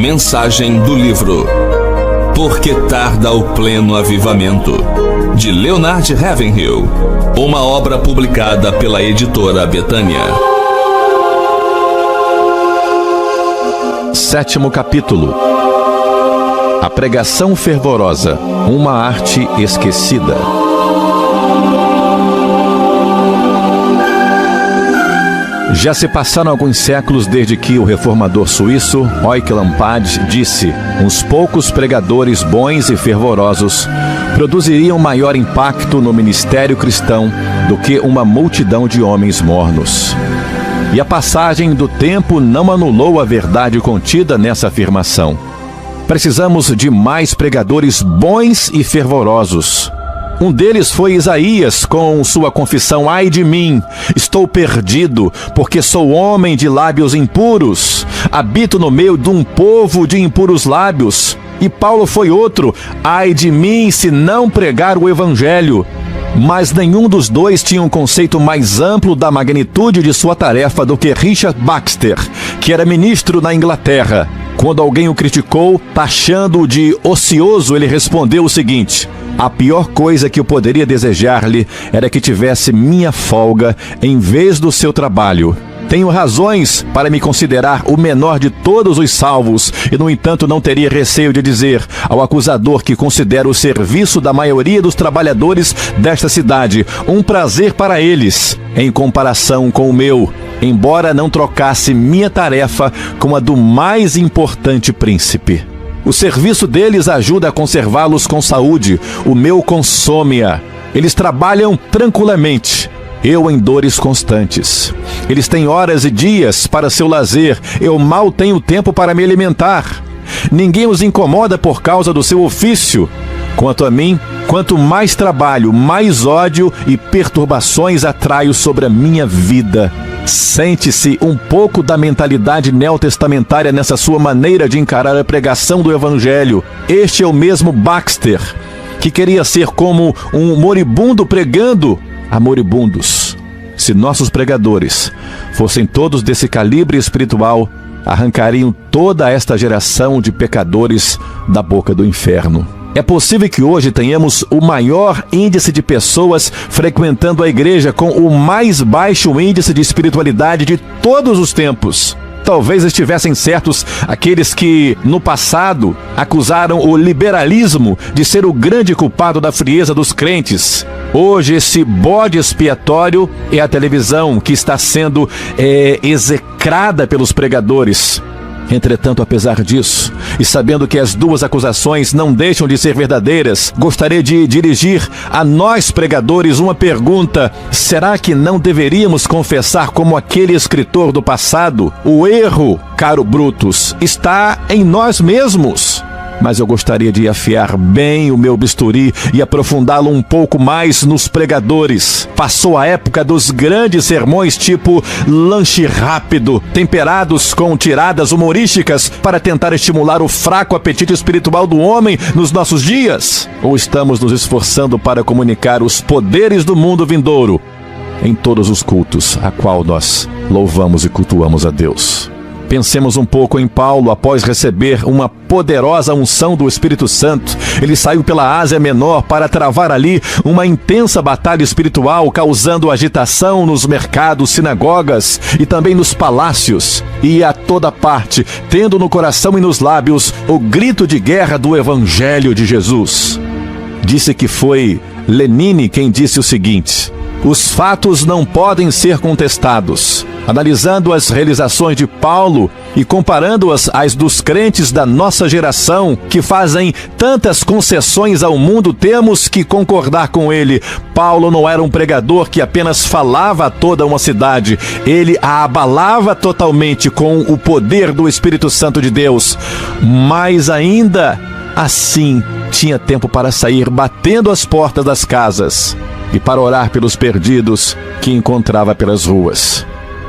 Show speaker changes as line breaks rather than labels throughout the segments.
Mensagem do livro Por que tarda o pleno avivamento, de Leonard Ravenhill, uma obra publicada pela editora Betânia.
7º capítulo. A pregação fervorosa, uma arte esquecida. Já se passaram alguns séculos desde que o reformador suíço Oyk Lampard disse: uns poucos pregadores bons e fervorosos produziriam maior impacto no ministério cristão do que uma multidão de homens mornos. E a passagem do tempo não anulou a verdade contida nessa afirmação. Precisamos de mais pregadores bons e fervorosos. Um deles foi Isaías, com sua confissão: ai de mim, estou perdido, porque sou homem de lábios impuros, habito no meio de um povo de impuros lábios. E Paulo foi outro: ai de mim, se não pregar o evangelho. Mas nenhum dos dois tinha um conceito mais amplo da magnitude de sua tarefa do que Richard Baxter, que era ministro na Inglaterra. Quando alguém o criticou, taxando-o de ocioso, ele respondeu o seguinte: a pior coisa que eu poderia desejar-lhe era que tivesse minha folga em vez do seu trabalho. Tenho razões para me considerar o menor de todos os salvos e, no entanto, não teria receio de dizer ao acusador que considero o serviço da maioria dos trabalhadores desta cidade um prazer para eles, em comparação com o meu, embora não trocasse minha tarefa com a do mais importante príncipe. O serviço deles ajuda a conservá-los com saúde, o meu consome-a. Eles trabalham tranquilamente, eu em dores constantes. Eles têm horas e dias para seu lazer, eu mal tenho tempo para me alimentar. Ninguém os incomoda por causa do seu ofício. Quanto a mim, quanto mais trabalho, mais ódio e perturbações atraio sobre a minha vida. Sente-se um pouco da mentalidade neotestamentária nessa sua maneira de encarar a pregação do Evangelho. Este é o mesmo Baxter, que queria ser como um moribundo pregando a moribundos. Se nossos pregadores fossem todos desse calibre espiritual, arrancariam toda esta geração de pecadores da boca do inferno. É possível que hoje tenhamos o maior índice de pessoas frequentando a igreja com o mais baixo índice de espiritualidade de todos os tempos. Talvez estivessem certos aqueles que, no passado, acusaram o liberalismo de ser o grande culpado da frieza dos crentes. Hoje, esse bode expiatório é a televisão, que está sendo execrada pelos pregadores. Entretanto, apesar disso, e sabendo que as duas acusações não deixam de ser verdadeiras, gostaria de dirigir a nós pregadores uma pergunta: será que não deveríamos confessar como aquele escritor do passado? O erro, caro Brutus, está em nós mesmos. Mas eu gostaria de afiar bem o meu bisturi e aprofundá-lo um pouco mais nos pregadores. Passou a época dos grandes sermões tipo lanche rápido, temperados com tiradas humorísticas para tentar estimular o fraco apetite espiritual do homem nos nossos dias? Ou estamos nos esforçando para comunicar os poderes do mundo vindouro em todos os cultos a qual nós louvamos e cultuamos a Deus? Pensemos um pouco em Paulo. Após receber uma poderosa unção do Espírito Santo, ele saiu pela Ásia Menor para travar ali uma intensa batalha espiritual, causando agitação nos mercados, sinagogas e também nos palácios. E a toda parte, tendo no coração e nos lábios o grito de guerra do Evangelho de Jesus. Disse que foi Lenine quem disse o seguinte: os fatos não podem ser contestados. Analisando as realizações de Paulo e comparando-as às dos crentes da nossa geração, que fazem tantas concessões ao mundo, temos que concordar com ele. Paulo não era um pregador que apenas falava a toda uma cidade. Ele a abalava totalmente com o poder do Espírito Santo de Deus. Mas ainda assim, tinha tempo para sair batendo as portas das casas e para orar pelos perdidos que encontrava pelas ruas.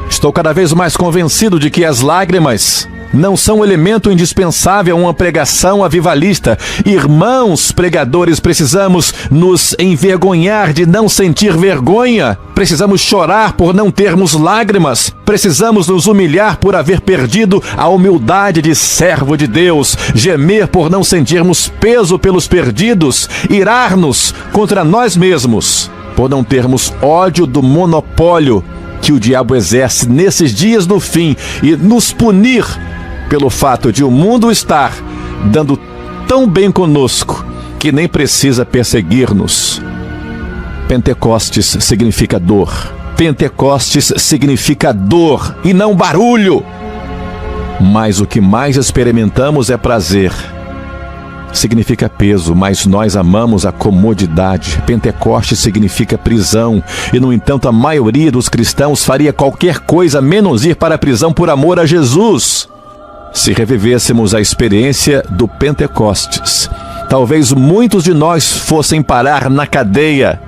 Estou cada vez mais convencido de que as lágrimas não são elemento indispensável a uma pregação avivalista. Irmãos pregadores, precisamos nos envergonhar de não sentir vergonha. Precisamos chorar por não termos lágrimas. Precisamos nos humilhar por haver perdido a humildade de servo de Deus. Gemer por não sentirmos peso pelos perdidos. Irar-nos contra nós mesmos por não termos ódio do monopólio que o diabo exerce nesses dias do fim e nos punir pelo fato de o mundo estar dando tão bem conosco que nem precisa perseguir-nos. Pentecostes significa dor. Pentecostes significa dor e não barulho. Mas o que mais experimentamos é prazer. Significa peso, mas nós amamos a comodidade. Pentecostes significa prisão, e no entanto a maioria dos cristãos faria qualquer coisa menos ir para a prisão por amor a Jesus. Se revivêssemos a experiência do Pentecostes, talvez muitos de nós fossem parar na cadeia.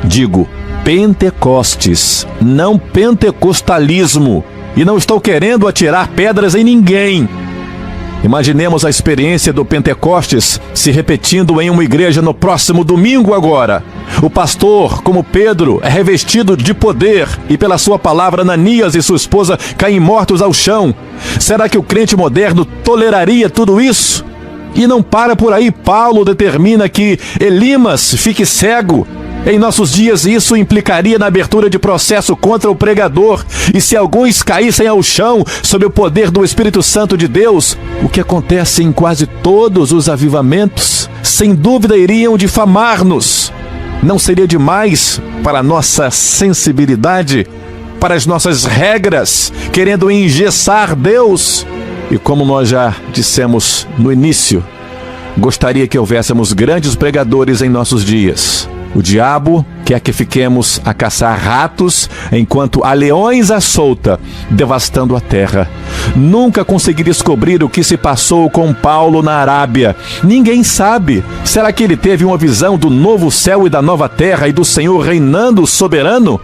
Digo Pentecostes, não pentecostalismo, e não estou querendo atirar pedras em ninguém. Imaginemos a experiência do Pentecostes se repetindo em uma igreja no próximo domingo agora. O pastor, como Pedro, é revestido de poder e pela sua palavra Ananias e sua esposa caem mortos ao chão. Será que o crente moderno toleraria tudo isso? E não para por aí. Paulo determina que Elimas fique cego. Em nossos dias, isso implicaria na abertura de processo contra o pregador. E se alguns caíssem ao chão sob o poder do Espírito Santo de Deus, o que acontece em quase todos os avivamentos, sem dúvida iriam difamar-nos. Não seria demais para a nossa sensibilidade, para as nossas regras, querendo engessar Deus? E como nós já dissemos no início, gostaria que houvéssemos grandes pregadores em nossos dias. O diabo quer que fiquemos a caçar ratos enquanto há leões à solta, devastando a terra. Nunca consegui descobrir o que se passou com Paulo na Arábia. Ninguém sabe. Será que ele teve uma visão do novo céu e da nova terra e do Senhor reinando soberano?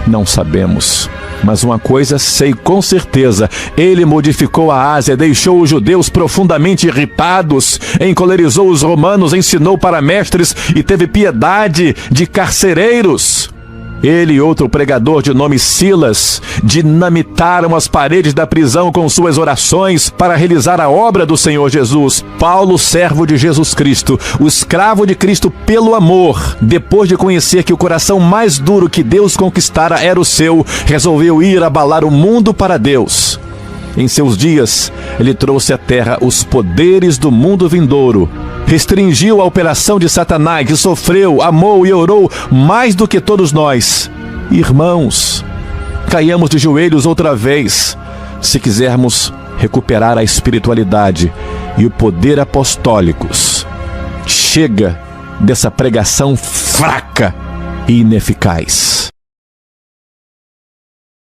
Não sabemos. Mas uma coisa sei com certeza: ele modificou a Ásia, deixou os judeus profundamente irritados, encolerizou os romanos, ensinou para mestres e teve piedade de carcereiros. Ele e outro pregador de nome Silas dinamitaram as paredes da prisão com suas orações para realizar a obra do Senhor Jesus. Paulo, servo de Jesus Cristo, o escravo de Cristo pelo amor, depois de conhecer que o coração mais duro que Deus conquistara era o seu, resolveu ir abalar o mundo para Deus. Em seus dias, ele trouxe à terra os poderes do mundo vindouro, restringiu a operação de Satanás e sofreu, amou e orou mais do que todos nós. Irmãos, caiamos de joelhos outra vez, se quisermos recuperar a espiritualidade e o poder apostólicos. Chega dessa pregação fraca e ineficaz.